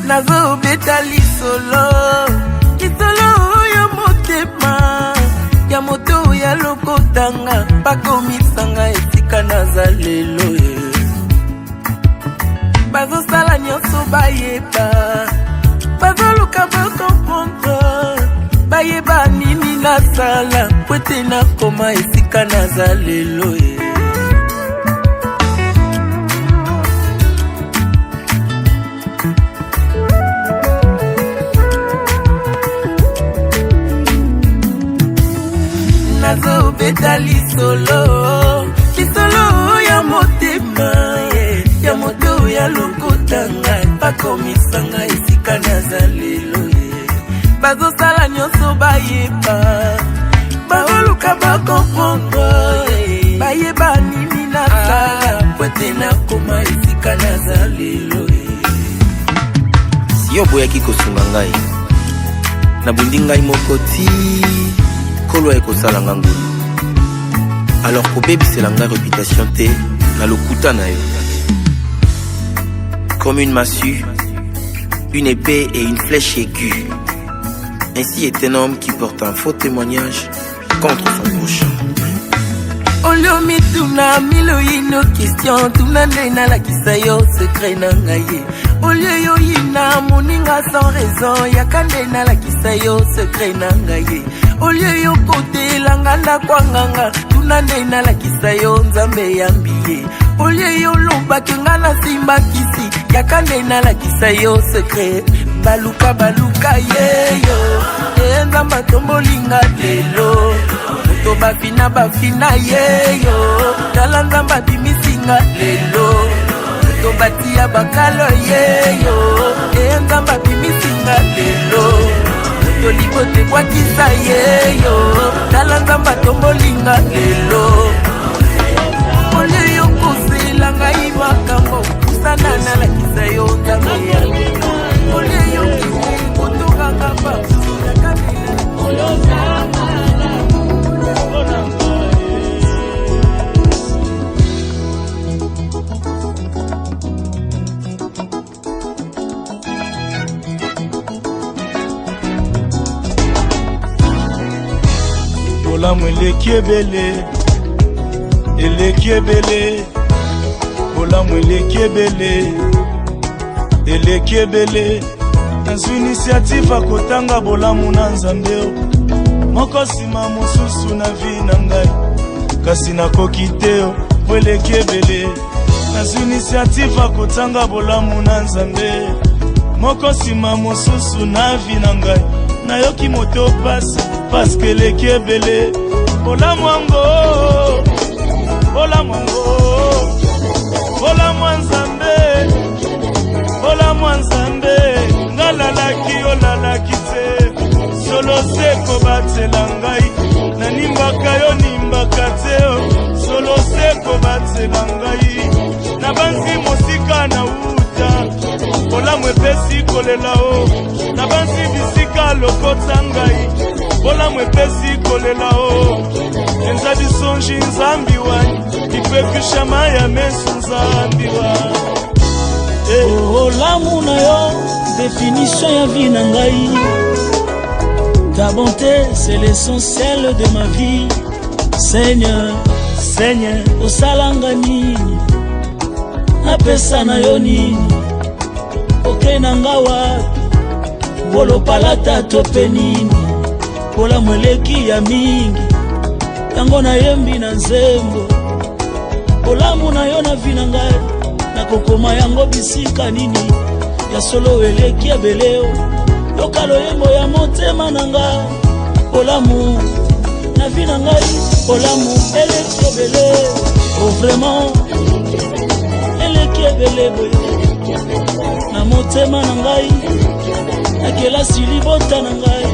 nazo beta lisolo kisolo ya motema ya moto ya lokotanga bakomisanga esika nazalelo bazo sala nyonso bayeba bazo luka bakomprendre bayeba nini nasala kwete nakoma esika nazalelo nazo beta lisolo ya motema ya moto ya lokotanga bakomisanga esika nazalelo bazo sala nyonso bayeba baoluka bakomprendre bayeba nini nasala kwete nakoma esika nazalelo siyo boyaki kosunga ngai nabundi ngai mokoti kolo ekosala ngangulu alors kobebisela ngai réputation te na lokuta na yo comme une massue, une épée et une flèche aiguë. Ainsi est un homme qui porte un faux témoignage contre son prochain. Olio mituna milo ino question tunande na la kisayo secret na ngaye. Olio yo ina moninga sans raison yakande na la kisayo secret na ngaye. Olio yo kote langanda kwanganga tunande na la kisayo nzambe yambiye. Olio yo lomba kengana simba kisi yakande na la kisayo secret baluka yeyo nzamba tombolinga lelo to bafina yeyo tala nzamba bimisinga lelo to batia bakalo yeyo nzamba bimisinga lelo to libote kwakisa yeyo tala nzamba tombolinga lelo ole yo kusila ngai makambo kusana na la kisayo nzambe ole yo kutoka ngamba Bolamu eleki ebele Bolamu eleki ebele Nazo initiative akotanga bolamu na nzambe moko sima mosusu na vi na ngai kasi nakoki te eleki ebele Nazo initiative akotanga bolamu na nzambe moko sima mosusu na vi na ngai nayoki moto pasi parce que eleki ebele bolamu yango nzambe nalalaki olalaki te solo seko batela ngai nanimbaka yo nimbaka te solo seko batela ngai na banzi mosika na uta bolamu epesi kolela o na banzi bisika lokota ngai bolamu epesi kolela o enza bisonji nzambi wani ipekushama ya mesu nzambi wani Olamu na yo définition ya vie na ngai ta bonté c'est l'essentiel de ma vie Seigneur osalanga nini napesa na yo nini okena ngawa bolopalata tope nini bolamu eleki ya mingi yango nayembi na nzembo bolamu na yo na vi na ngai nakokoma yango bisika nini ya solo eleki ebele yoka loyembo ya motema na ngai bolamu na vi na ngai bolamu eleki ebele vraiment eleki ebele boye na motema na ngai nakelasi libota na ngai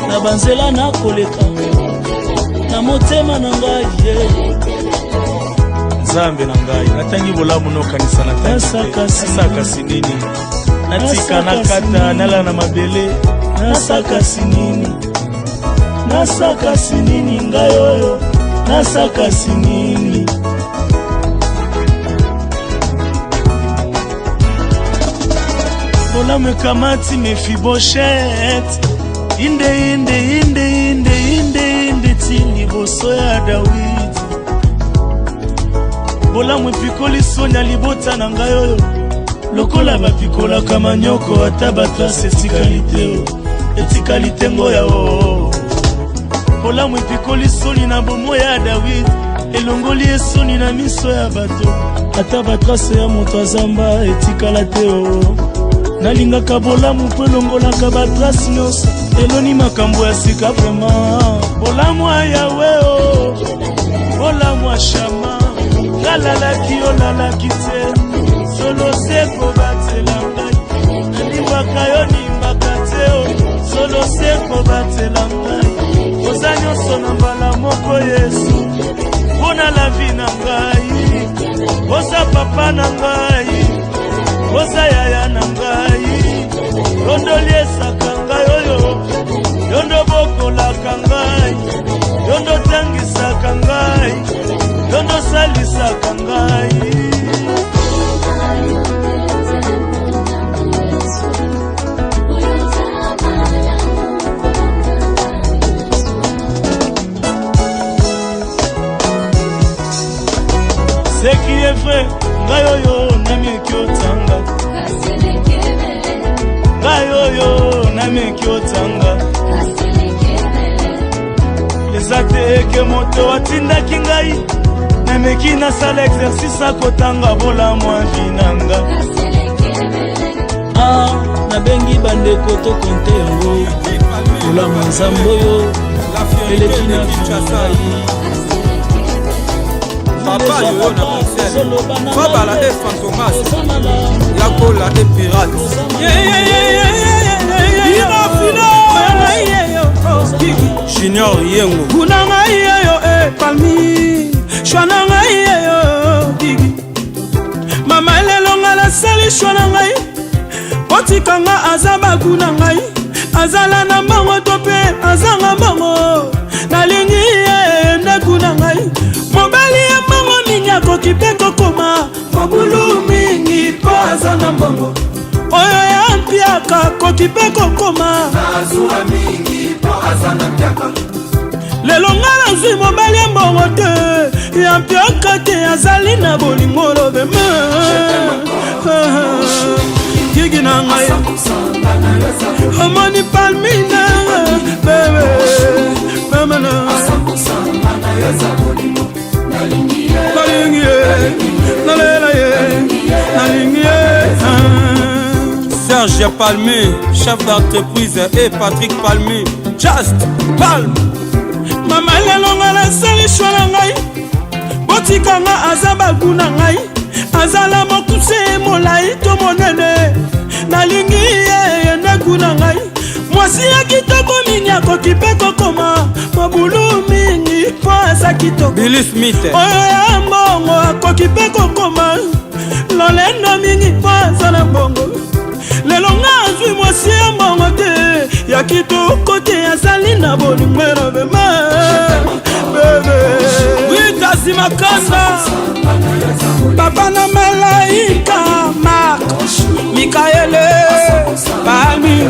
na banzela nakoleka na motema na ngai nzambe na ngai natangi bolamu nokanisa nasakasi nini natika nakata nala na mabele nasakasi nini ngai oyo nasakasi nini Bolamu ekamati Mephibosheth inde ti liboso ya Dawidi. Bolamu epikoli soni ya libota na ngai oyo lokola bapikolaka manyoko ata batrase etikali te ngo yao. Bolamu epikoli soni na bomo ya Dawidi elongoli esoni na miso ya bato ata batrase ya moto azamba etikala te o. Nalingaka bolamu mpo elongolaka batrase nyonso eloni makambo ya sika vraiment. Bolamu ya Yawe o, bolamu ya Shama nalalaki olalaki te solo seko batela ngai nalimbaka yo nimbaka te o solo seko batela ngai oza nyonso na mbala moko Yesu mpona la vi na ngai oza papa na ngai oza yaya na ngai yondo liesaka ngai oyo yondo bokolaka ngai yondo tangisaka ngai yondo salisaka ngai. Ce qui est vrai, ngai oyo nameki otanga ngai oyo nameki otanga eza te eke moto atindaki ngai nameki nasala exercice akotanga bolamu ya vinanga. Nabengi bandeko tokonte yango bolamu ya Nzambe oyo eleki na ngai. Papa yo na concert Fabala et Fantomas Lakola et Pirate Junior Yengo Kunanga yeyo palmi Shwananga yeyo digi Mama lelonga la sali shwananga Otikanga azaba kunanga Azala na mbongo tope azanga mbongo Nalingi ye ne kunanga Mobali ya mbongo minyako kipeko koma Mobulu mingi po azana mbongo Oyo ya mpiaka kokipeko koma Nazua mingi po azana mpiaka Lelo ngala zwi mobali ya mbongo te Ya mpiaka te azali na bolingo lobe me Gigi na ngai Omoni palmina Bebe Mama na Serge Palmé, chef d'entreprise et Patrick Palmé, Just Palme. Mama lelonga la sali shwala ngai Botikanga azaba guna ngai Azala mokuse molai to monene Nalingi ye ne guna ngai Mwasi ya kitoko minyako kipeko koma Mabulu mingi po aza kitoko Billy Smith Oyo ya mbongo ako kipeko koma Lolendo mingi po aza na mbongo Lelo nga azwi mwasi ya mbongo te Ya kitoko te azali na bolimwero bema Bebe Wita Simakanda Papa na malaika Mark Mikaele Palmi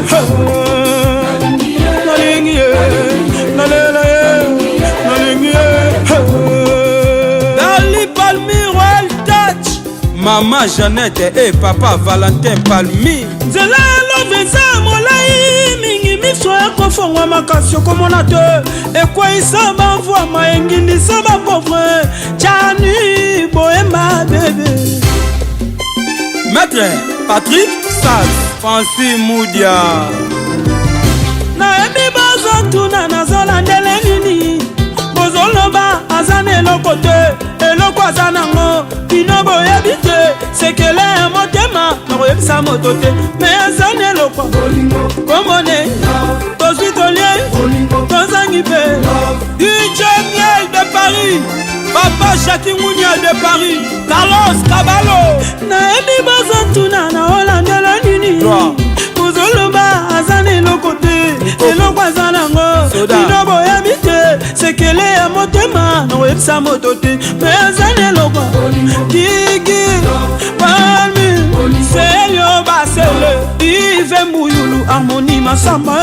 Nalingi Nalela Nalingi Dali Palmi Royal Touch Maman Jeannette et Papa Valentin Palmi Nzela loveza molai mingi miso ekofongwa makasi okomona te ekweisa bamvwa maengindisa bapauvre Chani boema bebe Maître Patrick Saz Francis Moudia nayebi bazotuna nazolandele nini bozoloba aza na eloko te eloko aza nango bino boyebi te sekele ya motema nakoyebisa moto te me aza na eloko komone tozwi tolie tozangi mpe DJ Miel de Paris Papa Jacques Mounia de Paris Carlos Caballo nayebi bazotuna na olandela nini bozoloba aza na eloko te eloko aza nango bino boyebi te sekele ya motema nakoyebisa moto te me aza na eloko Gigi Palmi Selio Basele Harmonie Masamba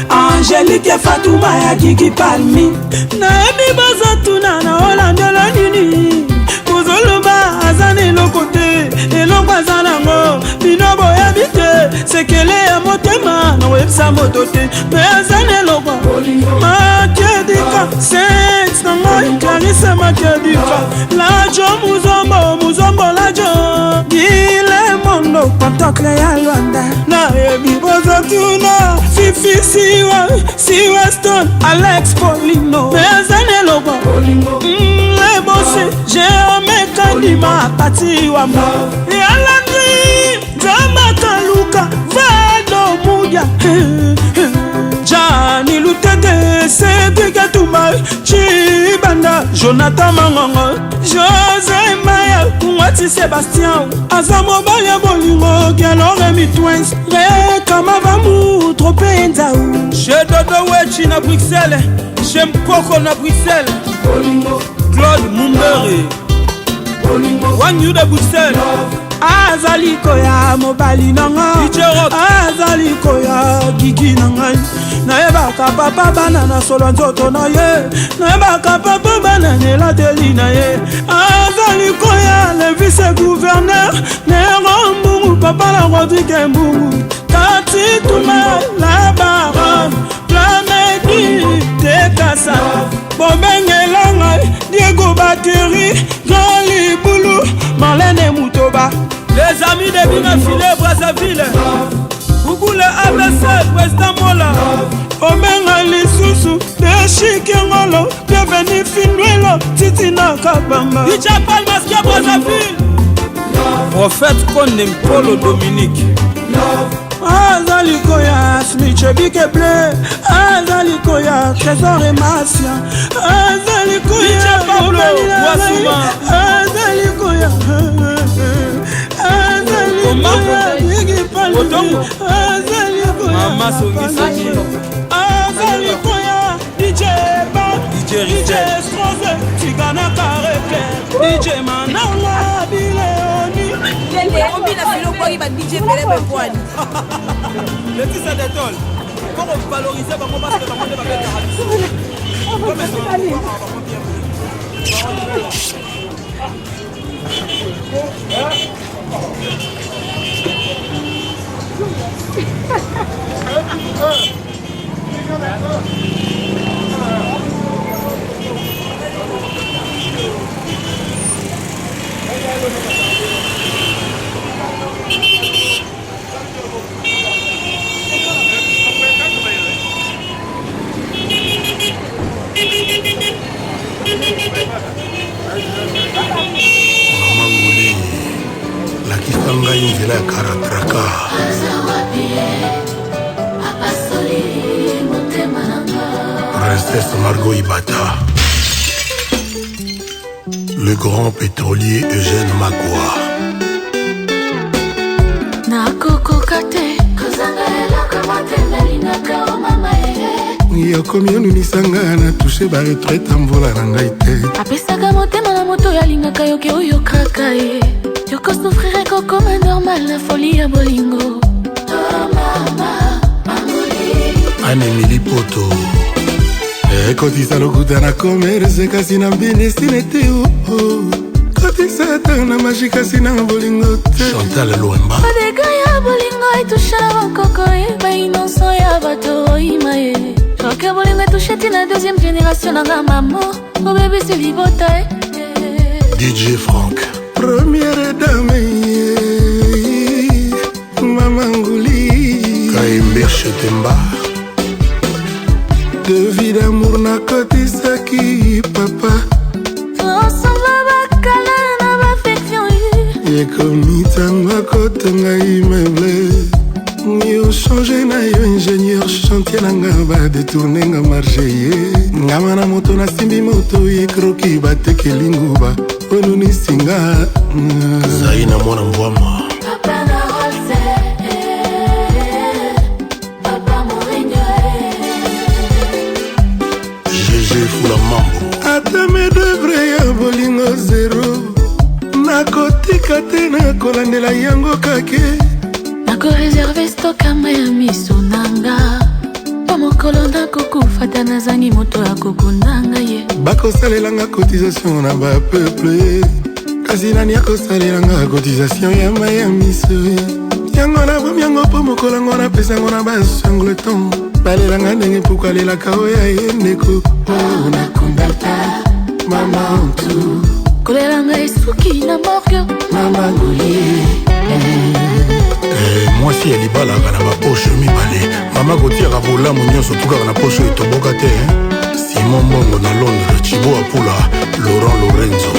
Angélique Fatouma ya Kiki Palmi nayebi bazatuna na olandela nini kozoloba azane lokote eloko azanango bino boyebi te sekele ya motema na websa moto te me azane eloko makedika sex na ngai Clarisse makedika lajo muzombo lajo gile mondo pantokle ya Luanda nayebi bazatuna Fifi Siwa Stone Alex Polino me azane eloko le bosse Jérôme Kandima Pati Wamba Yalandri Drama Kaluka Vado Mudia Jani Lutete Cédric Atouma Chibanda Jonathan Mangongo José Maya Mwati Sébastien Azamo Baya Bolingo Gialore Twins Rekama Vamu Trope Nzaou Chez Dodo Wechi na Bruxelles Chez Mpoko na Bruxelles Claude Mumbere One You de Bruxelles Azali koya mobali nanga Azali koya gigi nangai Naebaka papa banana solo nzoto na ye Naebaka papa banana la teli na ye Azali koya le vice-gouverneur Nero mbungu papa la Rodrigue mbungu Tati Touma la baronne Planeki Tekasa Bombengelanga Diego Bateri Gali Boulou Marlène Moutoba Les amis de Binafile Brazzaville Bouboule ABC Président Mola Omenga Lisusu De Chikengolo Bienvenue Finwelo Titina Kabamba Icha Palmaskia Brazzaville Prophète Kondem Polo Dominique Azali koya Smiche Bike Bleu Azali koya Trésor et Massia Azali koya Pablo Wasuma Azali koya Azali koya Yigi Palmi Azali koya Mama Songi Songi Azali koya DJ Bab DJ Strose Tigana Kareke DJ Manala Bileoni Combien de filons pour y va DJ Pérez Poani Le petit ça détole pour valoriser comment parce que comment on Mama Nguli lakisa ngai nzela ya karatraka Princesse Margot Ibata le grand pétrolier Eugène Magua yokomi onunisanga na touche baretraite mvula na ngai te apesaka motema na moto yalingaka yoke oyokaka ye yokosufrireko koma normal na folie ya bolingo Anemili Poto ekotisa lokuta na commerce kasi na mbinisine te kotisa ata na magi kasi na bolingo te Chantal Lwemba badega ya bolingo etusha na bakoko ye bainonso ya bato oyima ye Roke bolingo etusha ti na deuxième génération na nga mamo obebisi libota DJ Franck première dame Mama Nguli Kaimber Chetemba de vie d'amour na kotisaki papa ensemble bakala na bafection ekomi ntango akotonga immeuble yo change na yo ingénieur chantier nanga badetourne nga marché ye ngama na moto nasimbi moto ekroki batekeli nguba onunisinga zai na mwana mbwama fula mambo ata medevre ya bolingo zero nakotika te nakolandela yango kake nakoreserve stokama ya miso nanga mpo mokolo nakokufa ta nazangi moto ya kokundanga ye bakosalelanga cotisation na bapeuple kasi nani akosalelanga cotisation ya maya miso yango na bomi yango mpo mokolo yango napesango na basangleton balelanga ndenge mpuku alelaka oyo ye ndeko nakundata mama otu kolelanga esuki na morgue mama goye mwasi ya libalaka na baposhe mibale mama kotiaka bolamu nyonso tukaka na poshe etoboka te simon mbongo na londres chibo apula laurent lorenzo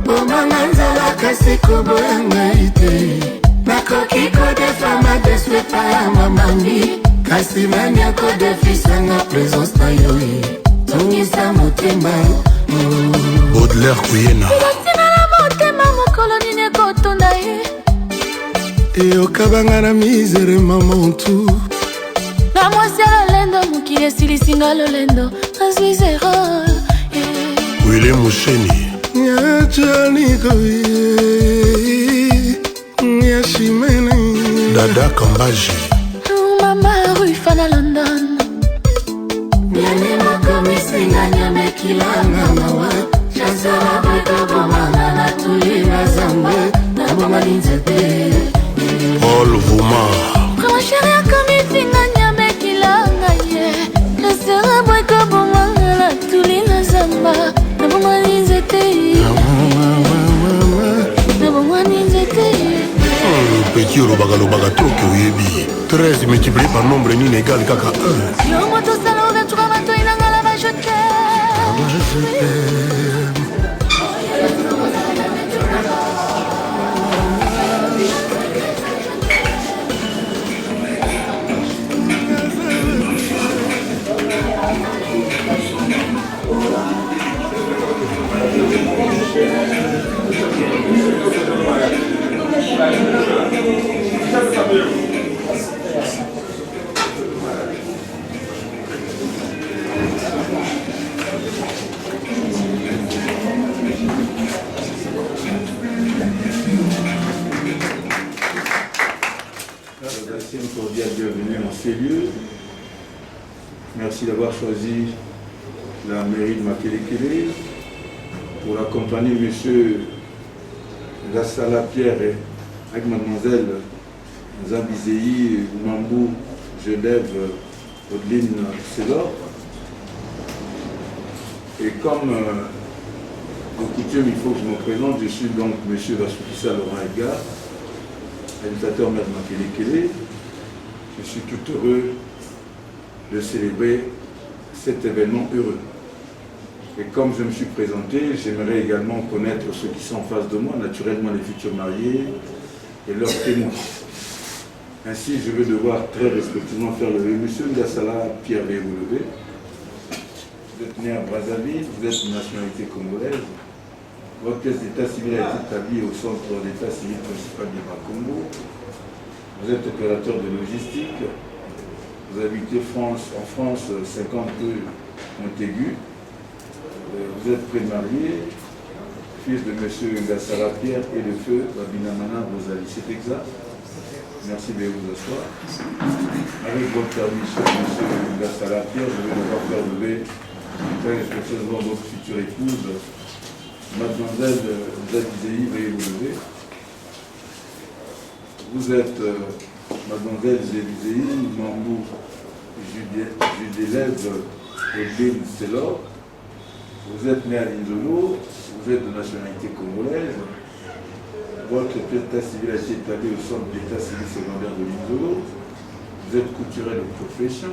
bomanga nzala kasi koboya ngai te nakoki kodefama deswepa ya mamami kasi nani akodefisanga présence na yo tongisa motema baudelaire kuyena elasina na motema mokolo nini ekotonda ye eyokabanga na misere mamontu na mwasi ya lolendo mokili esilisinga lolendo azwi zero wile musheni nyajanikoye nyashimene dada kambaji mama ruifa na london nyane makomisinga nyamekilanga mawa chazala bekobomanga na tulina zambe na bomalinzete Paul Vouma Prends chéri comme il finit nyamekilanga ye chazala bekobomanga na tulina zamba na bomalinzete na bomalinzete petit olobaka troke oyebi 13 multiplié par nombre nini égale kaka 1 yo moto sala ouverture bato inanga la je Bienvenue en ces lieux. Merci d'avoir choisi la mairie de Makelekele pour accompagner monsieur Gassala Pierre avec mademoiselle Zabizei Mambou Genève Audeline Célor. Et comme de coutume, il faut que je me présente. Je suis donc monsieur Vassoukissa Laurent Edgar, habitateur maire de Makelekele. Je suis tout heureux de célébrer cet événement heureux. Et comme je me suis présenté, j'aimerais également connaître ceux qui sont en face de moi, naturellement les futurs mariés et leurs témoins. Ainsi, je vais devoir très respectueusement faire lever monsieur Ngassala Pierre, veuillez vous lever. Vous êtes né à Brazzaville, vous êtes de nationalité congolaise. Votre pièce d'état civil a été établie au centre d'état civil principal du Congo. Vous êtes opérateur de logistique, vous habitez en France 50 rue Montaigu, vous êtes pré-marié, fils de M. Ngassala Pierre et de feu Babinamana Rosalie. C'est exact? Merci de vous asseoir. Avec votre permission, M. Ngassala Pierre, je vais devoir faire lever très respectueusement votre future épouse, mademoiselle Zabizei, veuillez vous lever. Vous êtes mademoiselle Zabizei Mambou Judélève Audeline Célor. Vous êtes né à Linzolo, vous êtes de nationalité congolaise. Votre pièce d'état civil a été établie au centre d'état civil secondaire de Linzolo. Vous êtes couturier de profession.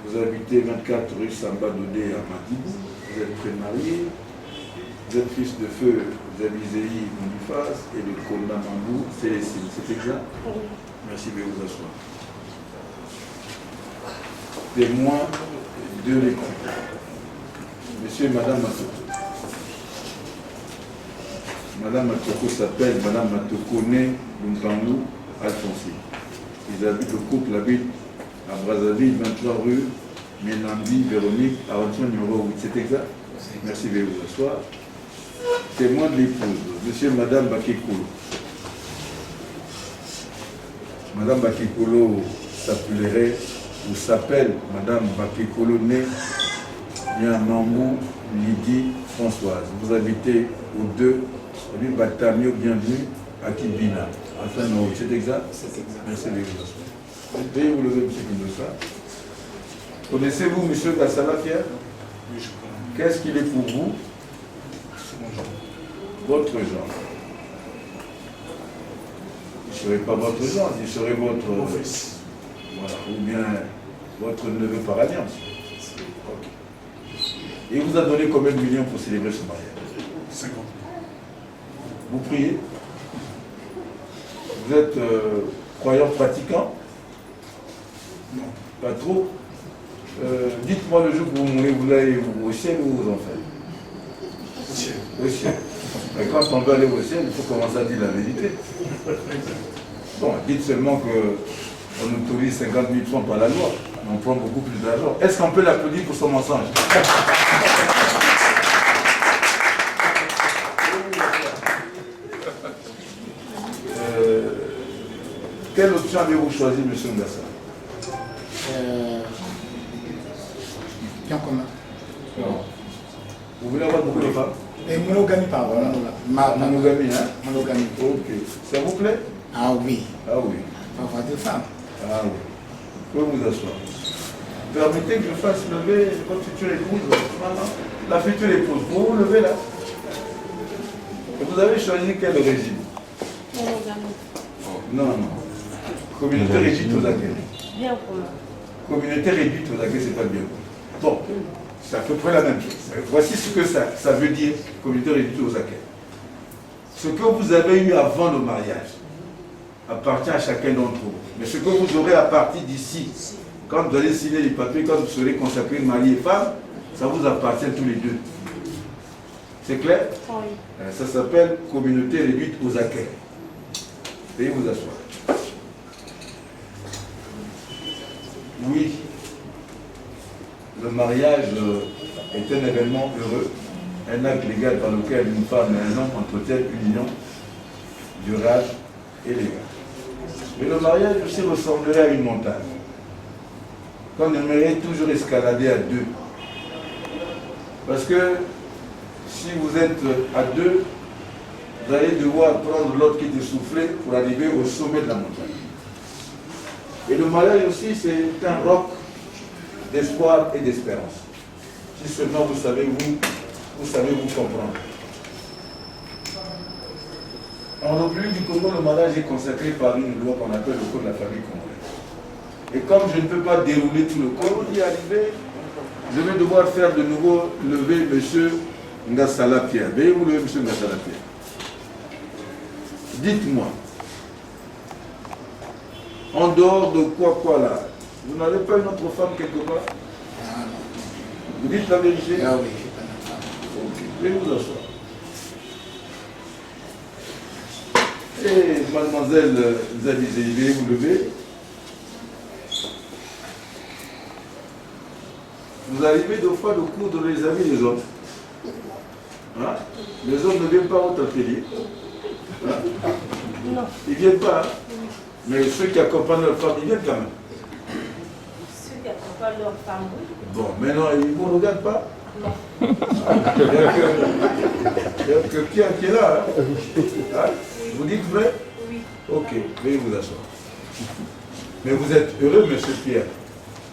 Vous habitez 24 rue Samba Dodé à Madibou. Vous êtes pré-marié. Vous êtes fils de feu Zabizei Boniface et de Konda Mambou Célestine. C'est exact? Merci de vous asseoir. Témoin de l'écran. Monsieur et Madame Matoko. Madame Matoko s'appelle Madame Matoko Né Lumpangu Alfonsi. Le couple habite à Brazzaville, 23 rue Ménambi Véronique, arrondissement numéro 8. C'est exact? Merci de vous asseoir. Témoin de l'épouse, monsieur et madame Bakekolo. Madame Bakekolo s'appellerait ou s'appelle Madame Bakekolo née Niamambou Lydie Françoise. Vous habitez au 2 rue Batamio, bienvenue à Kibina. Enfin, non, c'est exact? C'est exact. Merci de vous. Veuillez vous lever, M. Kindosa. Connaissez-vous M. Gassala Pierre? Oui, je connais. Qu'est-ce qu'il est pour vous? C'est mon genre. Votre genre. Il ne serait pas votre genre, il serait votre fils. Voilà. Ou bien votre neveu par alliance. Okay. Et il vous a donné combien de millions pour célébrer ce mariage? 50 000. Vous priez? Vous êtes croyant pratiquant? Non. Pas trop? Dites-moi le jour que vous mourrez, vous allez au ciel ou aux enfers? Au ciel. Au ciel. Mais quand on veut aller au ciel, il faut commencer à dire la vérité. Bon, dites seulement qu'on autorise 50 000 francs par la loi. On prend beaucoup plus d'argent. Est-ce qu'on peut l'applaudir pour son mensonge? Quelle option avez-vous choisi, M. Ngassa? Bien commun. Non. Vous voulez avoir beaucoup de femmes? Et monogamie, pardon. Monogamie, hein? Monogamie. Ok. Ça vous plaît? Ah oui. Ah oui. Avoir deux femmes. Ah oui. Vous pouvez vous asseoir. Permettez que je fasse lever votre future épouse. La future épouse. Vous vous levez là. Et vous avez choisi quel régime? Monogamie. Non, non. Communauté réduite aux accueils. Bien commun. Communauté réduite aux accueils, c'est pas bien. Bon, c'est à peu près la même chose. Voici ce que ça veut dire, communauté réduite aux accueils. Ce que vous avez eu avant le mariage appartient à chacun d'entre vous. Mais ce que vous aurez à partir d'ici, quand vous allez signer les papiers, quand vous serez consacrés mari et femme, ça vous appartient tous les deux. C'est clair? Oui. Ça s'appelle communauté réduite aux accueils. Veuillez vous asseoir. Oui, le mariage est un événement heureux, un acte légal par lequel une femme et un homme entretiennent une union durable et légale. Mais le mariage aussi ressemblerait à une montagne qu'on aimerait toujours escalader à deux. Parce que si vous êtes à deux, vous allez devoir prendre l'autre qui est essoufflé pour arriver au sommet de la montagne. Et le mariage aussi, c'est un roc d'espoir et d'espérance. Si seulement vous savez vous comprendre. En République du Congo, le mariage est consacré par une loi qu'on appelle le code de la famille congolaise. Et comme je ne peux pas dérouler tout le code, y arriver, je vais devoir faire de nouveau lever M. Ngassala Pierre. Veuillez vous lever, M. Ngassala Pierre. Dites-moi, en dehors de quoi là, vous n'avez pas une autre femme quelque part? Vous dites la vérité? Ah oui. Ok, veuillez vous asseoir. Et mademoiselle Zadizé, veuillez vous lever. Vous arrivez deux fois de coudre les amis des hommes. Hein? Les hommes ne viennent pas à votre atelier. Hein? Non. Ils ne viennent pas. Hein? Mais ceux qui accompagnent leur femme, ils viennent quand même. Ceux qui accompagnent leur femme, oui. Bon, maintenant, ils ne vous regardent pas? Non. Il n'y a que Pierre qui est là. Hein? Hein? Vous dites vrai? Oui. Ok, veuillez vous asseoir. Mais vous êtes heureux, monsieur Pierre.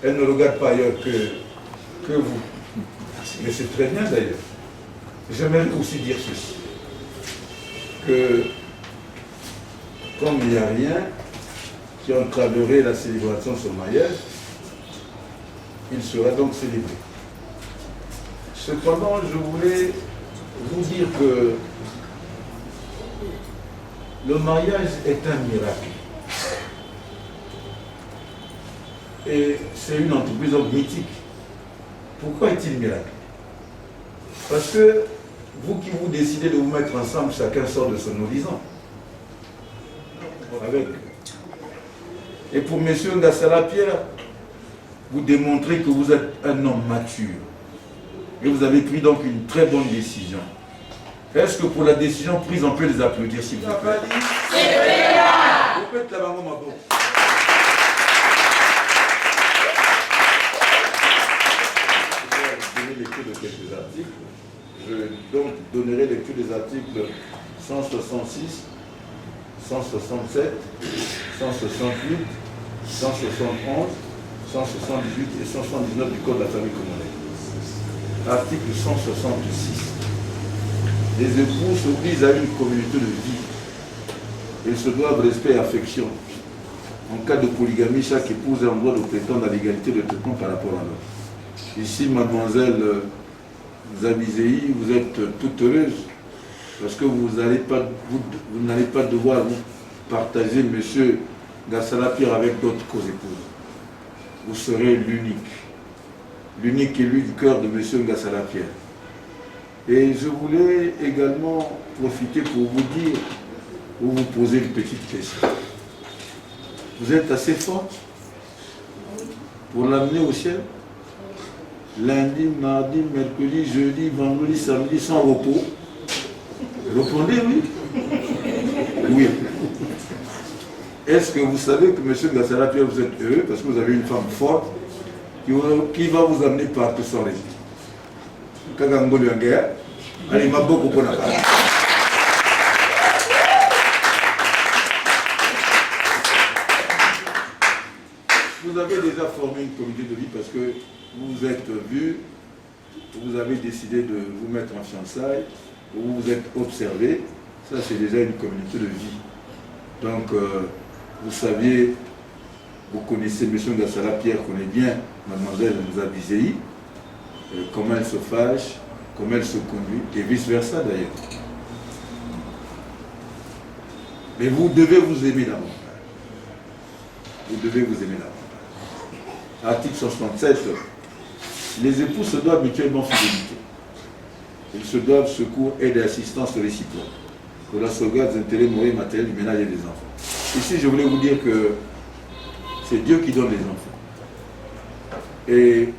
Elle ne regarde pas ailleurs que vous. Mais c'est très bien d'ailleurs. J'aimerais aussi dire ceci. Que comme il n'y a rien qui entraverait la célébration de ce mariage, il sera donc célébré. Cependant, je voulais vous dire que le mariage est un miracle. Et c'est une entreprise mythique. Pourquoi est-il miracle? Parce que vous qui vous décidez de vous mettre ensemble, chacun sort de son horizon. Avec. Et pour M. Ngassala Pierre, vous démontrez que vous êtes un homme mature. Et vous avez pris donc une très bonne décision. Est-ce que pour la décision prise, on peut les applaudir s'il vous plaît? Vous faites la maman, ma donnerai lecture des articles 166, 167, 168, 171, 178 et 179 du Code de la famille congolaise. Article 166. Les époux s'obligent à une communauté de vie. Ils se doivent respect et affection. En cas de polygamie, chaque épouse a le droit de prétendre à l'égalité de traitement par rapport à l'autre. Ici, mademoiselle Zabizei, vous êtes toute heureuse parce que vous n'allez pas devoir vous partager monsieur Gassala Pierre avec d'autres co-épouses. Vous serez l'unique élu du cœur de monsieur Gassala Pierre. Et je voulais également profiter pour vous dire, ou vous poser une petite question. Vous êtes assez forte pour l'amener au ciel? Lundi, mardi, mercredi, jeudi, vendredi, samedi, sans repos. Répondez oui. Oui. Est-ce que vous savez que M. Gassala Pierre, vous êtes heureux parce que vous avez une femme forte qui va vous amener partout sans raison? Kagango Luangea, allez, m'a beaucoup pour la part. Vous avez déjà formé une communauté de vie parce que vous vous êtes vu, vous avez décidé de vous mettre en fiançailles, vous vous êtes observé. Ça, c'est déjà une communauté de vie. Donc, vous saviez, vous connaissez M. Gassala Pierre, connaît bien Mademoiselle Zabizei, comment elle se fâche, comment elle se conduit, et vice-versa d'ailleurs. Mais vous devez vous aimer davantage. Vous devez vous aimer davantage. Article 167, les époux se doivent mutuellement fidélité. Ils se doivent secours, aide et assistance réciproque pour la sauvegarde des intérêts moraux et matériels du ménage et des enfants. Ici, je voulais vous dire que c'est Dieu qui donne les enfants. Et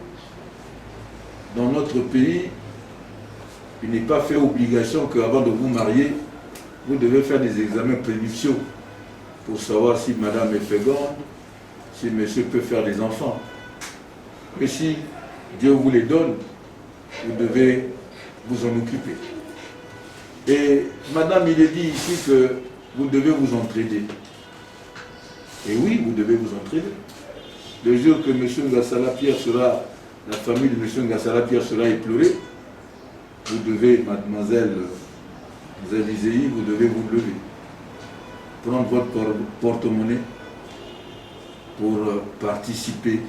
dans notre pays, il n'est pas fait obligation qu'avant de vous marier, vous devez faire des examens prénuptiaux pour savoir si madame est féconde, si monsieur peut faire des enfants. Mais si Dieu vous les donne, vous devez vous en occuper. Et madame, il est dit ici que vous devez vous entraider. Et oui, vous devez vous entraider. Le jour que M. Gassala Pierre sera, la famille de M. Gassala Pierre sera éplorée, vous devez, mademoiselle Zabizei, vous devez vous lever. Prendre votre porte-monnaie pour participer,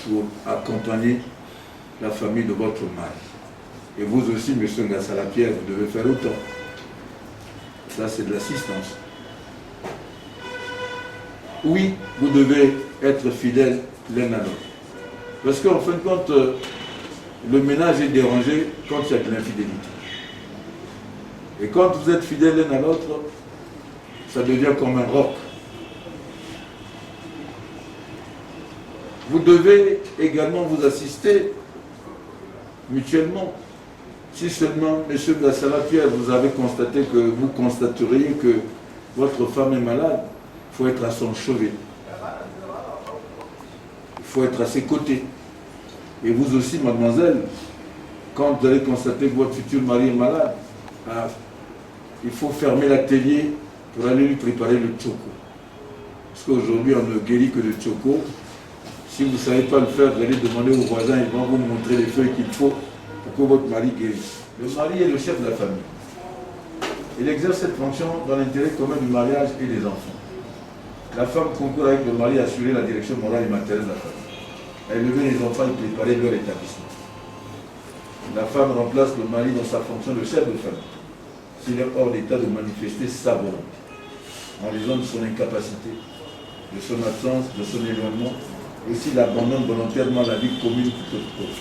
pour accompagner la famille de votre mari. Et vous aussi, M. Gassala Pierre, vous devez faire autant. Ça, c'est de l'assistance. Oui, vous devez être fidèles l'un à l'autre. Parce qu'en fin de compte, le ménage est dérangé quand il y a de l'infidélité. Et quand vous êtes fidèles l'un à l'autre, ça devient comme un roc. Vous devez également vous assister mutuellement. Si seulement, M. Gassala Pierre, vous avez constaté que vous constateriez que votre femme est malade, il faut être à son chevet. Il faut être à ses côtés. Et vous aussi, mademoiselle, quand vous allez constater que votre futur mari est malade, il faut fermer l'atelier pour aller lui préparer le tchoko. Parce qu'aujourd'hui, on ne guérit que le tchoko. Si vous ne savez pas le faire, vous allez demander aux voisins, ils vont vous montrer les feuilles qu'il faut pour que votre mari guérisse. Le mari est le chef de la famille. Il exerce cette fonction dans l'intérêt commun du mariage et des enfants. La femme concourt avec le mari à assurer la direction morale et matérielle de la famille, à élever les enfants et préparer leur établissement. La femme remplace le mari dans sa fonction de chef de famille, s'il est hors d'état de manifester sa volonté, en raison de son incapacité, de son absence, de son éloignement, et s'il abandonne volontairement la vie commune tout autre.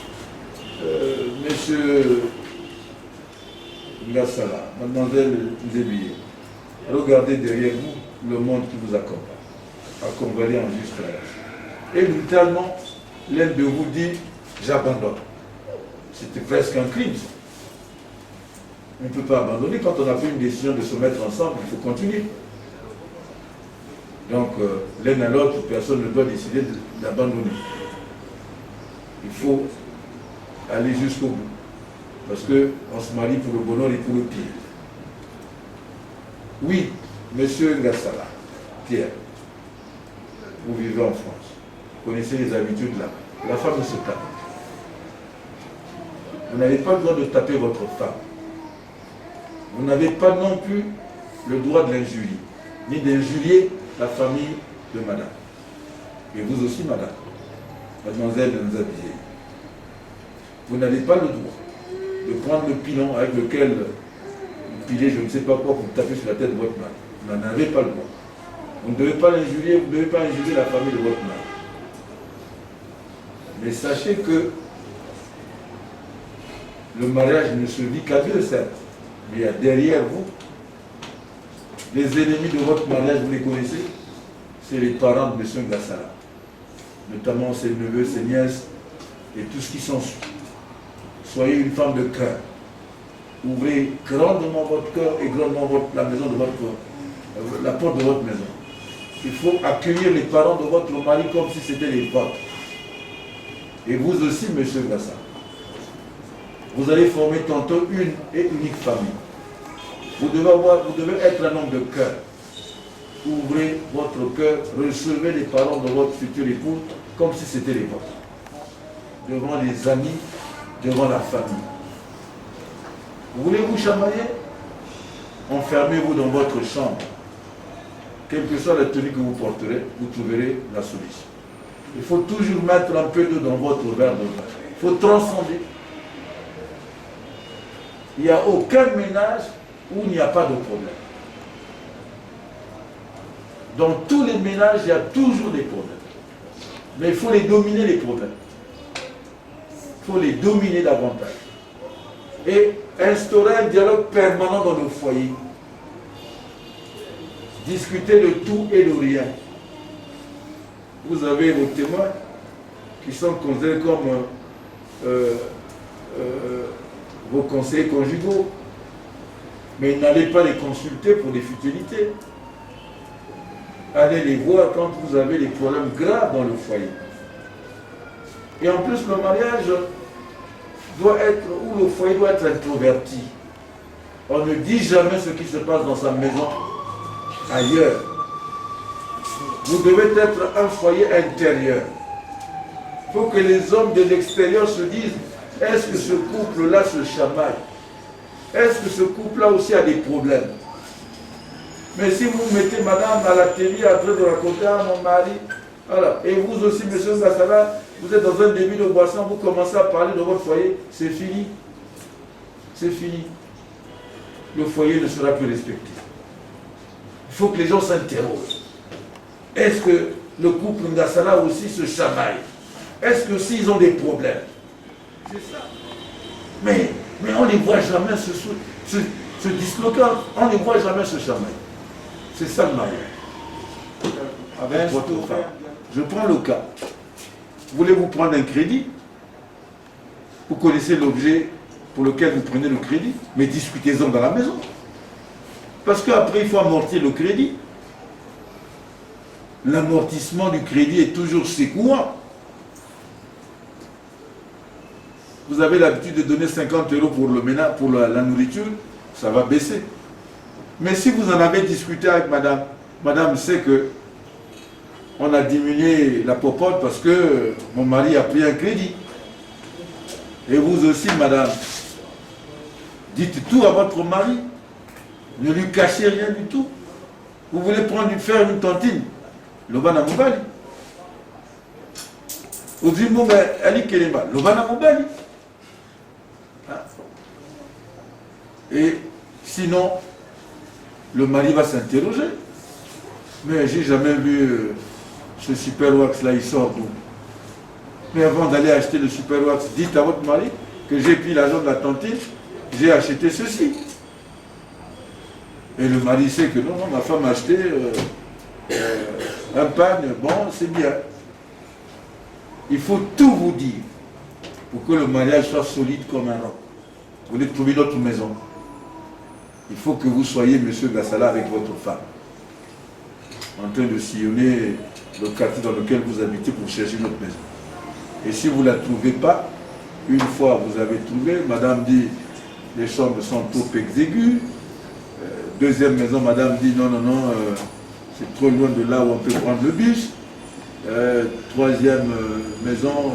Monsieur Gassala, mademoiselle Zébié, regardez derrière vous le monde qui vous accompagne, accompagné en juste âge. Et brutalement, l'un de vous dit « j'abandonne ». C'était presque un crime. On ne peut pas abandonner. Quand on a pris une décision de se mettre ensemble, il faut continuer. Donc, l'un à l'autre, personne ne doit décider d'abandonner. Il faut aller jusqu'au bout. Parce qu'on se marie pour le bonheur et pour le pire. Oui, monsieur Ngassala, Pierre, vous vivez en France. Vous connaissez les habitudes là. La femme se tape. Vous n'avez pas le droit de taper votre femme. Vous n'avez pas non plus le droit de l'injurier, ni d'injurier la famille de madame. Et vous aussi, madame, mademoiselle Nzabie. Vous n'avez pas le droit de prendre le pilon avec lequel vous pilez je ne sais pas quoi pour taper sur la tête de votre mari. Vous n'en avez pas le droit. Vous ne devez pas l'injurier, vous ne devez pas injurier la famille de votre mari. Mais sachez que le mariage ne se vit qu'à deux, certes. Mais il y a derrière vous, les ennemis de votre mariage, vous les connaissez, c'est les parents de M. Ngassala. Notamment ses neveux, ses nièces et tout ce qui s'ensuit. Soyez une femme de cœur. Ouvrez grandement votre cœur et grandement la maison de votre cœur, la porte de votre maison. Il faut accueillir les parents de votre mari comme si c'était les vôtres. Et vous aussi, M. Ngassala. Vous allez former tantôt une et unique famille. Vous devez être un homme de cœur. Ouvrez votre cœur, recevez les parents de votre futur époux comme si c'était les vôtres. Devant les amis, devant la famille. Vous voulez vous chamailler? Enfermez-vous dans votre chambre. Quelle que soit la tenue que vous porterez, vous trouverez la solution. Il faut toujours mettre un peu d'eau dans votre verre de vin. Il faut transcender. Il n'y a aucun ménage où il n'y a pas de problème. Dans tous les ménages, il y a toujours des problèmes. Mais il faut les dominer, les problèmes. Il faut les dominer davantage. Et instaurer un dialogue permanent dans le foyer. Discuter de tout et de rien. Vous avez vos témoins qui sont considérés comme vos conseillers conjugaux. Mais n'allez pas les consulter pour des futilités. Allez les voir quand vous avez des problèmes graves dans le foyer. Et en plus, le mariage doit être, ou le foyer doit être introverti. On ne dit jamais ce qui se passe dans sa maison ailleurs. Vous devez être un foyer intérieur. Il faut que les hommes de l'extérieur se disent, est-ce que ce couple-là se chamaille? Est-ce que ce couple-là aussi a des problèmes? Mais si vous mettez madame à la télé en train de raconter à mon mari, voilà, et vous aussi, monsieur Ngassala, vous êtes dans un début de boisson, vous commencez à parler de votre foyer, c'est fini. C'est fini. Le foyer ne sera plus respecté. Il faut que les gens s'interrogent. Est-ce que le couple Ngassala aussi se chamaille? Est-ce que s'ils ont des problèmes? C'est ça. Mais on ne les voit jamais se disloquer, on ne les voit jamais se chamailler. C'est ça le mariage. Avec votre femme. Je prends le cas. Voulez-vous prendre un crédit? Vous connaissez l'objet pour lequel vous prenez le crédit, mais discutez-en dans la maison. Parce qu'après, il faut amortir le crédit. L'amortissement du crédit est toujours secouant. Vous avez l'habitude de donner 50 € pour le ménage, pour la nourriture, ça va baisser. Mais si vous en avez discuté avec madame, madame sait que on a diminué la popote parce que mon mari a pris un crédit. Et vous aussi, madame, dites tout à votre mari. Ne lui cachez rien du tout. Vous voulez faire une tontine, le bana mobali. Vous dites, bon, ben, Ali Kelema, le bana mobali. Et sinon, le mari va s'interroger. Mais j'ai jamais vu ce super wax là, il sort d'où? Mais avant d'aller acheter le super wax, dites à votre mari que j'ai pris l'argent de la tontine, j'ai acheté ceci. Et le mari sait que non, ma femme a acheté un pain, bon, c'est bien. Il faut tout vous dire pour que le mariage soit solide comme un roc. Vous voulez trouver notre maison. Il faut que vous soyez, monsieur Ngassala, avec votre femme, en train de sillonner le quartier dans lequel vous habitez pour chercher notre maison. Et si vous ne la trouvez pas, une fois vous avez trouvé, madame dit, les chambres sont trop exiguës. Deuxième maison, madame dit non, c'est trop loin de là où on peut prendre le bus. Troisième maison,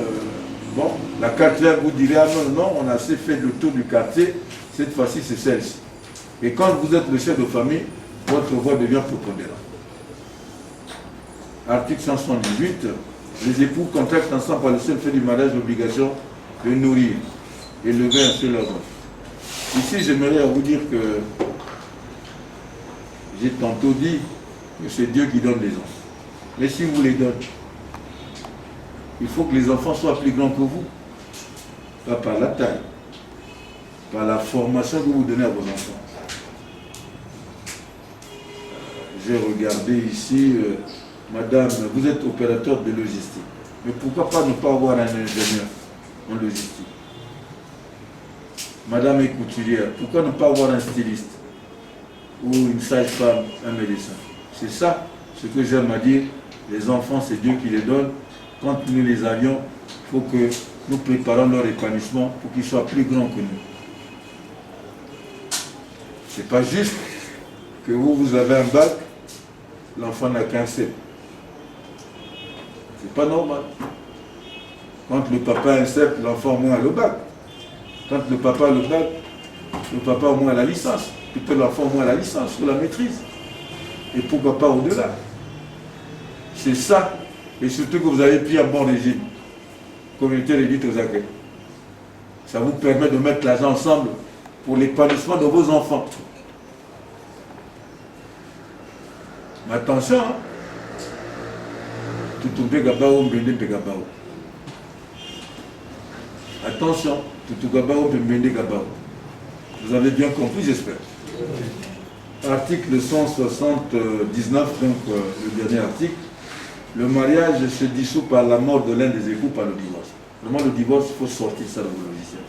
bon, la quatrième, vous direz, ah non, on a assez fait le tour du quartier, cette fois-ci c'est celle-ci. Et quand vous êtes le chef de famille, votre voix devient prépondérante. Article 178, les époux contractent ensemble par le seul fait du mariage l'obligation de nourrir et lever un seul leurs enfants. Ici, j'aimerais vous dire que j'ai tantôt dit que c'est Dieu qui donne les enfants. Mais si vous les donnez, il faut que les enfants soient plus grands que vous. Pas par la taille, par la formation que vous donnez à vos enfants. J'ai regardé ici, madame, vous êtes opérateur de logistique. Mais pourquoi pas ne pas avoir un ingénieur en logistique? Madame est couturière, pourquoi ne pas avoir un styliste? Ou une sage-femme, un médecin? C'est ça ce que j'aime à dire. Les enfants, c'est Dieu qui les donne. Quand nous les avions, il faut que nous préparons leur épanouissement pour qu'ils soient plus grands que nous. C'est pas juste que vous avez un bac, l'enfant n'a qu'un CEP. C'est pas normal. Quand le papa a un CEP, l'enfant au moins a le bac. Quand le papa a le bac, le papa au moins a la licence. Plutôt l'enfant au moins a la licence ou la maîtrise. Et pourquoi pas au-delà? C'est ça. Et surtout que vous avez pris un bon régime. Communauté réduite aux accueils. Ça vous permet de mettre l'argent ensemble pour l'épanouissement de vos enfants. Mais attention, hein. Attention, vous avez bien compris, j'espère. Article 179, donc le dernier article. Le mariage se dissout par la mort de l'un des époux par le divorce. Vraiment, le divorce, il faut sortir ça de vos logiciels.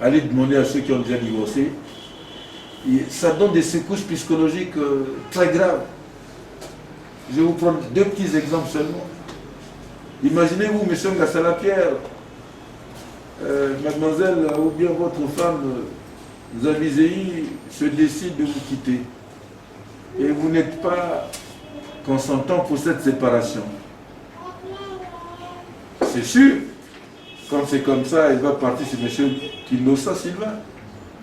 Allez demander à ceux qui ont déjà divorcé. Ça donne des secousses psychologiques très graves. Je vais vous prendre deux petits exemples seulement. Imaginez-vous, M. Ngassala Pierre, mademoiselle ou bien votre femme, Zabizei, se décide de vous quitter. Et vous n'êtes pas consentant pour cette séparation. C'est sûr, quand c'est comme ça, il va partir chez M. Kinosa Sylvain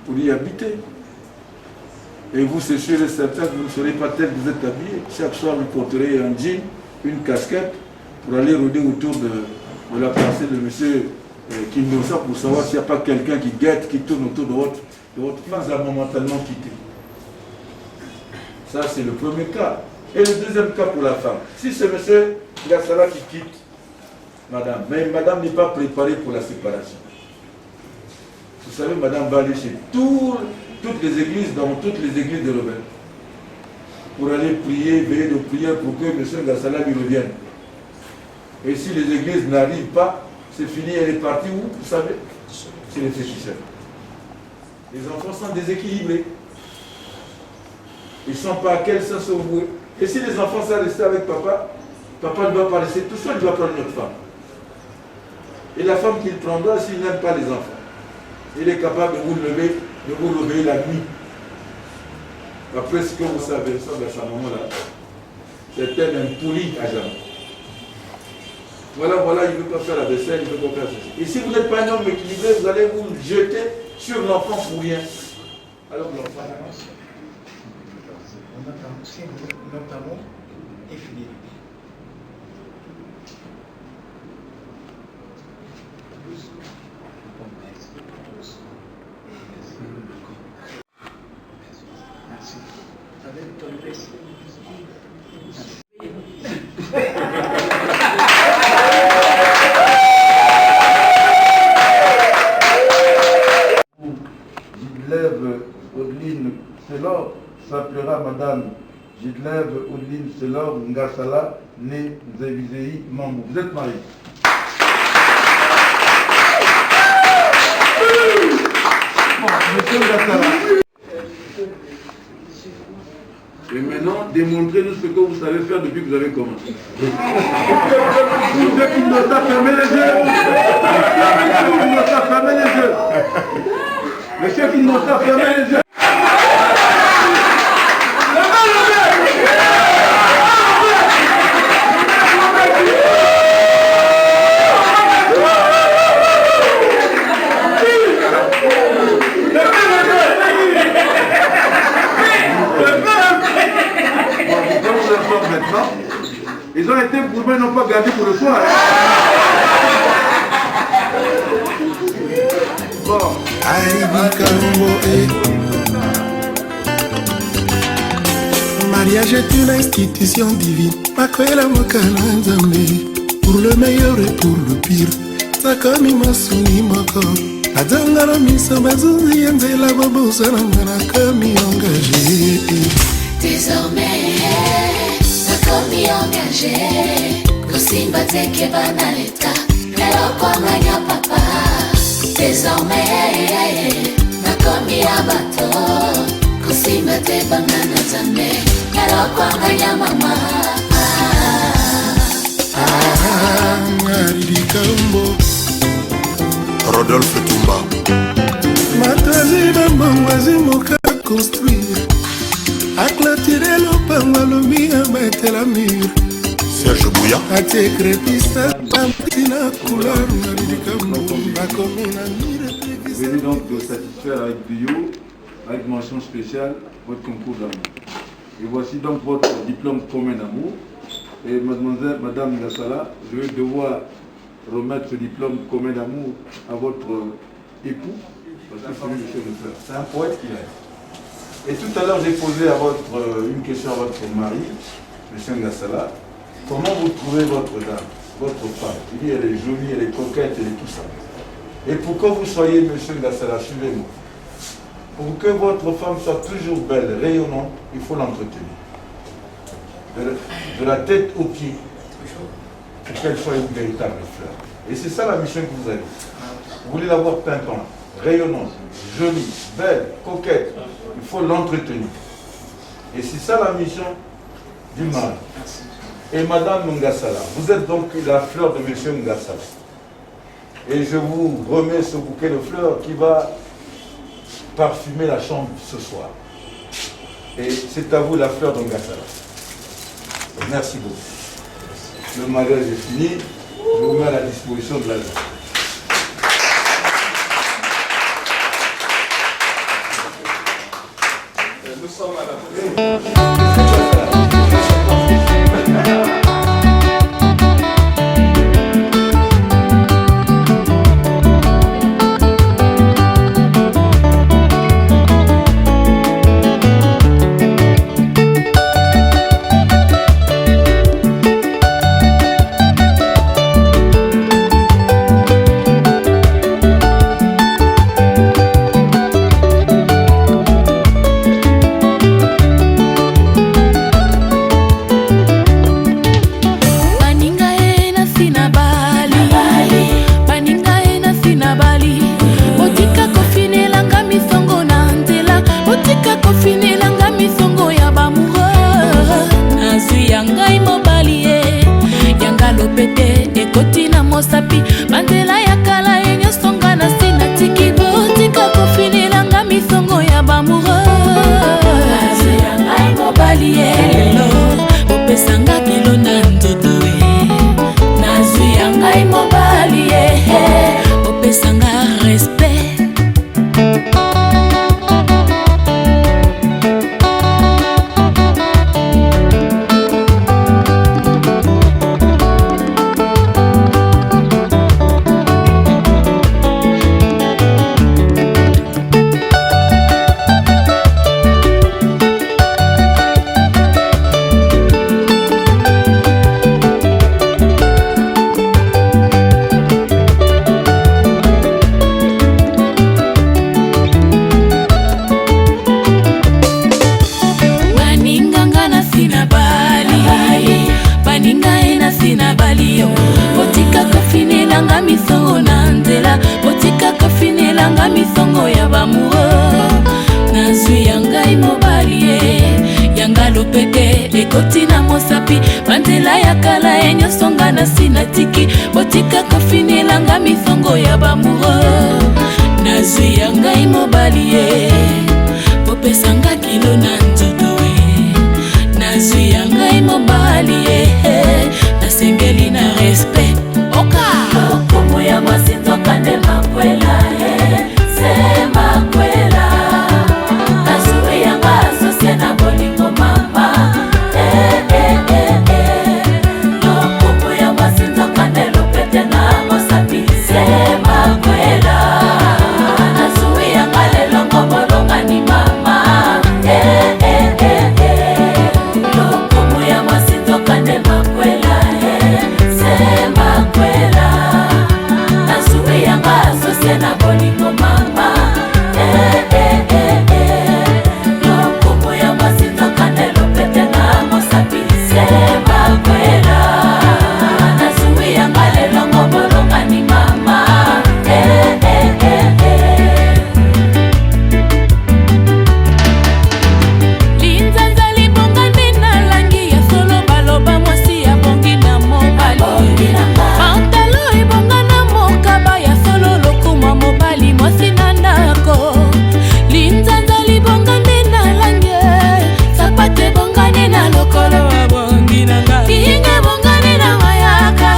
pour y habiter. Et vous, c'est sûr et certain que vous ne serez pas tel que vous êtes habillé. Chaque soir, vous porterez un jean, une casquette, pour aller rôder autour de la pensée de M. Kinosa pour savoir s'il n'y a pas quelqu'un qui guette, qui tourne autour de votre femme. Vous avez momentanément quitté. Ça, c'est le premier cas. Et le deuxième cas pour la femme. Si c'est M. Ngassala qui quitte madame, mais madame n'est pas préparée pour la séparation. Vous savez, madame va aller chez toutes les églises, dans toutes les églises de Rebelle, pour aller prier, veiller de prière pour que M. Ngassala lui revienne. Et si les églises n'arrivent pas, c'est fini, elle est partie où? Vous savez, c'est les féticheurs. Les enfants sont déséquilibrés. Ils ne sont pas à quel sens se vouer. Et si les enfants sont restés avec papa, papa ne va pas laisser tout seul, il va prendre notre femme. Et la femme qu'il prendra, s'il n'aime pas les enfants, il est capable de vous lever, de vous réveiller la nuit. Après ce que vous savez, ça à ce moment-là, c'est un impoli à jamais. Voilà, il ne veut pas faire la vaisselle, il ne veut pas faire ceci. Et si vous n'êtes pas un homme équilibré, vous allez vous jeter sur l'enfant pour rien. Alors l'enfant avance. Notamment infidélité. Merci. Gidlève Odeline Selor s'appellera Madame Gidlève Odeline Selor Ngassala, née Zabizei Mambou. Vous êtes mariés? Bon, monsieur Ngassala. Et maintenant, démontrez-nous ce que vous savez faire depuis que vous avez commencé. Vous êtes une nota, fermez les yeux. Vous êtes une nota, fermez les yeux. Monsieur Kindoka, fermez les yeux. Ils ont été prouvés, non pas gardés pour le soir. Bon. Mariage est une institution divine. Makoela mokana nzambe. Pour le meilleur et pour le pire. Sakomi masuni moko. Adangala miso bazuzi yenzela babusa na mwana komi engagé. Désormais, nakomi engagé. Kosimba teke banaleta. Lelo kwa nganya papa. Désormais, nakomi abato. Kosimba te bangana zambe. Lelo kwa nganya mama. Ngari kambo. Rodolphe Tumba. Matazi bambangwazi moka construire. Aclatirer l'opanga lomia mettre la mur. Serge Bouya. Ate crépissa tamtina couleur ngari kambo. Bakomina mire. Venez donc de satisfaire avec bio, avec mention spéciale, votre concours d'amour. Et voici donc votre diplôme commun d'amour. Et mademoiselle, madame Gassala, je vais devoir remettre ce diplôme commun d'amour à votre époux, parce que c'est lui le chef de fleur. C'est un poète qu'il est. Et tout à l'heure, j'ai posé une question à votre mari, M. Ngassala. Comment vous trouvez votre dame, votre femme? Il dit, elle est jolie, elle est coquette, elle est tout ça. Et pour que vous soyez, M. Ngassala, suivez-moi. Pour que votre femme soit toujours belle, rayonnante, il faut l'entretenir. De la tête aux pieds, pour qu'elle soit une véritable fleur. Et c'est ça la mission que vous avez. Vous voulez la voir pimpante, rayonnante, jolie, belle, coquette. Il faut l'entretenir. Et c'est ça la mission du mari. Et Madame Ngassala, vous êtes donc la fleur de Monsieur Ngassala. Et je vous remets ce bouquet de fleurs qui va parfumer la chambre ce soir. Et c'est à vous la fleur de Ngassala. Merci beaucoup. Le mariage est fini. Je vous mets à la disposition de la loi. Nous sommes à la nazwi ya ngai mobali ye bopesanga kilo na nzoto e nazwi ya ngai mobali ye nasengeli na respect oka lokomo ya mwasi nzoka nde makwela se makwela nazwi ya nga asosie na bolingo mama lokomo ya mwasi nzoka nde lopete na mosapi se makwela nazwi ya nga lelongo bolongani mama lokomo ya mwasi nzoka nde makwela se makwela nazwi ya nga asosie na bolingo mama lokomo ya mwasi nzoka nde lopete na mosapi se makwela nazwi ya nga lelongo bolongani mama linzanza libongani na langi ya solo baloba mwasi ya bongi na mobali pantalo ebongana mokaba ya solo lokuma mobali mwasi na ndako linzanza libongani na langi sapato ebongani na lokolo ya bongi na nga kinga ebongani na mayaka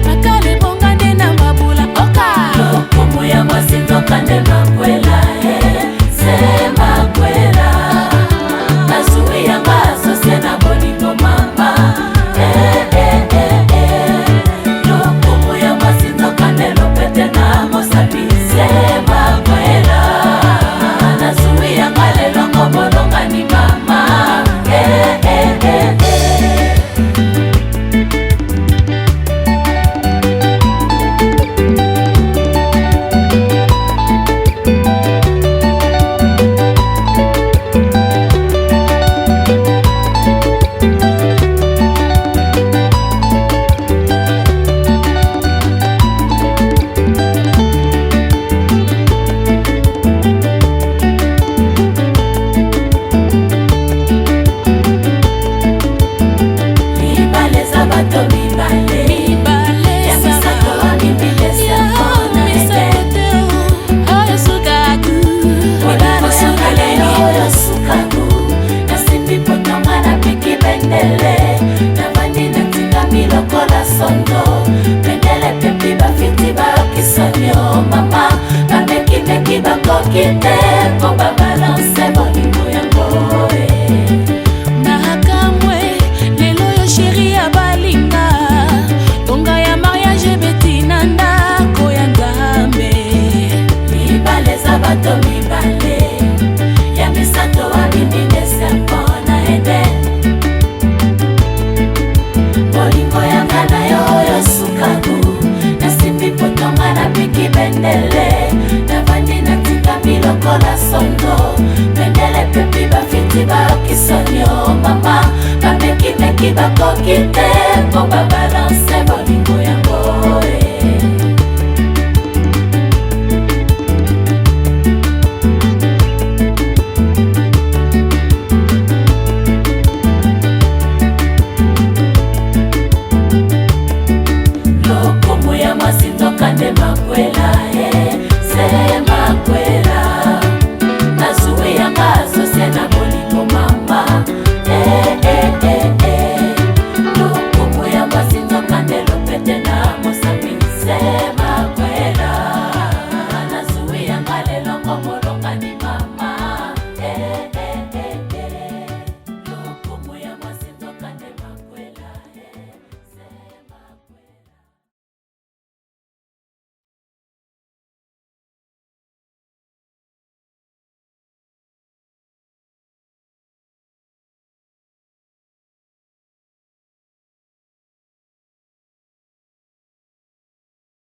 makala ebongani na mabula oka lokomo ya mwasi nzoka nde makwela se makwela nazwi ya nga asosie na bolingo mama lokomo ya mwasi nzoka nde lopete na mosapi se makwela nazwi ya nga lelongo bolongani mama mibale za bato mibale ya misato wamibilesa konete oyo sukaku odamosangaleni oyo sukaku nasimbi potonga na piki bendele navandi natingami lokola sondo bendele pepi bafiti bakisonio mama bamekimeki bakoki te po babalanse bolingo yango nakamwe lelo yo sheri ya balinga tonga ya mariage beti na ndako ya nzambe mibale za bato mibale ya misato wabibinese mpona eden bolingo yanga na yo oyo sukaku nasimbi potonga na piki bendele navandi natikami lokola sondo bendele pepi bafiti bakisonio mama bamekimeki bakoki te po babalanse